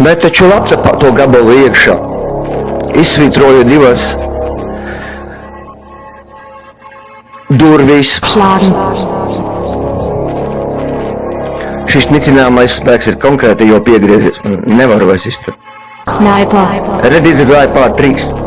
Bet taču lapta to gabalu iekšā. Izsvītroju divas durvis. Šis nicināmais spēks ir konkrēti jau piegriezies. Nevaru vairs izturēt. Ready to die part 3.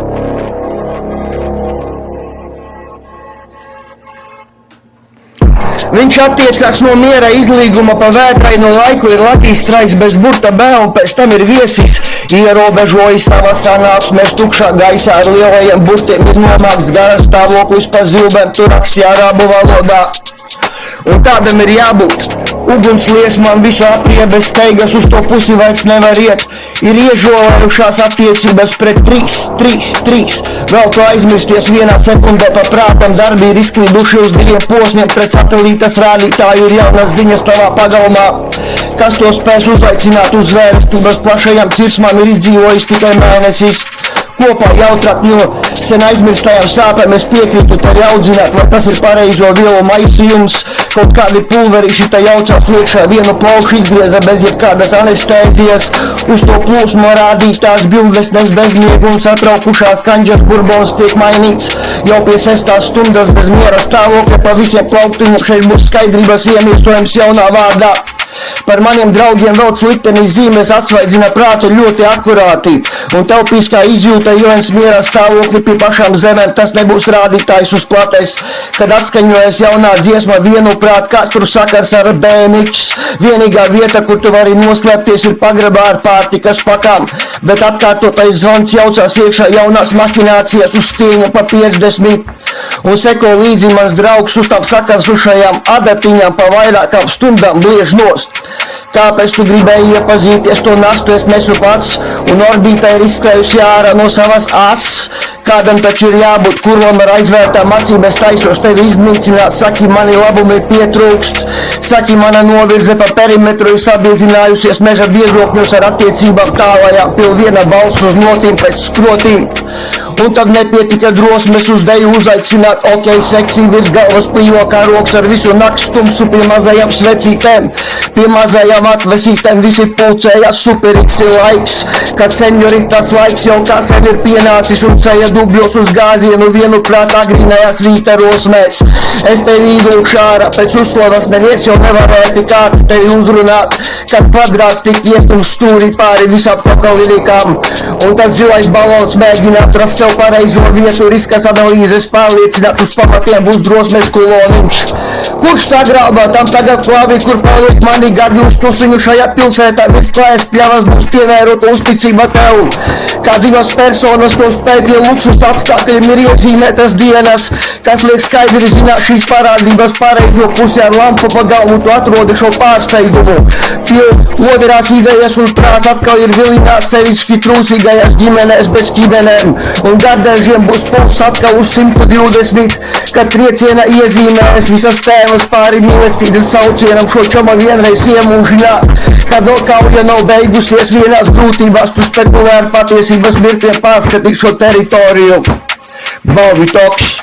Viņš attiecās no miera izlīguma pa vētrainu laiku, ir Latvijas straiks bez burta B, un pēc tam ir viesis, ierobežojis savas sanāksmes tukšā gaisā ar lielajiem burtiem, ir nomākts garas stāvoklis pa zilbēm, tu raksti arābu valodā. Un tādam ir jābūt. Uguns liesmām visu apriebes steigas uz to pusi vairs nevar iet. Ir iežolējušās attiecības pret 3. Vēl tu aizmirsties vienā sekundē pa prātam, darbi ir izkliduši uz 2 posmiem pret satelītas rādītāju, ir jaunas ziņas tavā pagalmā. Kas to spēs uzaicināt uz zvērstības plašajām cirsmām, ir izdzīvojis tikai mēnesis. Kopā jautrāk no sen aizmirstajām sāpēm es piekrītu te jaudzināt, vai tas ir pareizo vielu maisījums, kaut kādi pulverīši te jaucās iekšā, vienu plaušu izgrieza bez jebkādas anestēzijas, uz to plūsmu rādītās bildesnes bezmiegums, atraukušās kanģas burbons tiek mainīts, jau pie 6. stundas bez miera stāvokļa pa visiem plauktiņiem, šeit būs skaidrības iemiesojums jaunā vārdā. Par maniem draugiem vēl sliktenis zīmes atsvaidzina prātu ļoti akurāti, un telpiskā izjūta Joens mierā stāvokli pie pašām zemēm, tas nebūs rādītājs uz plates, kad atskaņojas jaunā dziesma vienuprāt, kāds tur sakars ar BMX, vienīgā vieta, kur tu vari noslēpties, ir pagrabā ar pārtikas pakām, bet atkārtotais zvans jaucās iekšā jaunās maķinācijas uz stieņa pa 50, un seko līdzi mans draugs uz tām sakarsušajām adatiņām pa vairākām stundām bliež nost. Kāpēc tu gribēji iepazīties to nastu, es nesu pats, un orbītā ir izskrējusi ārā no savas asas. Kādam taču ir jābūt kurvam ar aizvērtām acīm, es taisos tevi iznīcināt, saki, mani labumi pietrūkst, saki, mana novirze pa perimetru ir sabiezinājusies meža biezokļos ar attiecībām tālajām, pil viena balss uz notīm pēc skrotīm. Un tad nepietika drosmes uz deju uzaicināt, ok, seksi virs galvas plīvo kā roks ar visu nakstumsu pie mazajām svecītēm, pie mazajām atvesītēm visi pulcējās, superiksi laiks, kad senioritas laiks jau kā sen ir pienācis un ceļa dubļos uz gāzienu vienuprāt agrīnajās vīta rosmēs. Es tevi izlūkšu ārā, pēc uzslavas neviens jau nevarēja tik ātri tevi uzrunāt, kad kvadrāts tik iestums stūri pāri visapakaļ lirikām, un tas zilais balons mēģina atrast sev pareizo vietu, riskas analīzes pārliecināt uz pamatiem būs drosmes kuloniņš. Kurš sagrābā tam tagad klāvi, kur paliek mani gadi uz tusiņu šajā pilsētā, viss klājas pļavas būs pievērota uzticība tev. Kā divas personas to spēj pie luksus apstākļiem ir iezīmētas dienas, kas liek skaidri zināt šīs parādības pareizo pusi ar lampu pa galvu, tu atrodi šo pārsteigumu. Pie otrās idejas un prāts atkal ir vilinās sevišķi trūcīgajās ģimenēs bez ķimenēm, un gardežiem būs puls atkal uz 120, kad trieciena iezīmēs visas tēmas pāri mīlestības saucienam šo čoma vienreiz iemūžināt, kad vēl kauja nav beigusies vienās grūtībās, tu spekulē ar patiesības mirkliem pārskatīt šo teritoriju. Balvi toks.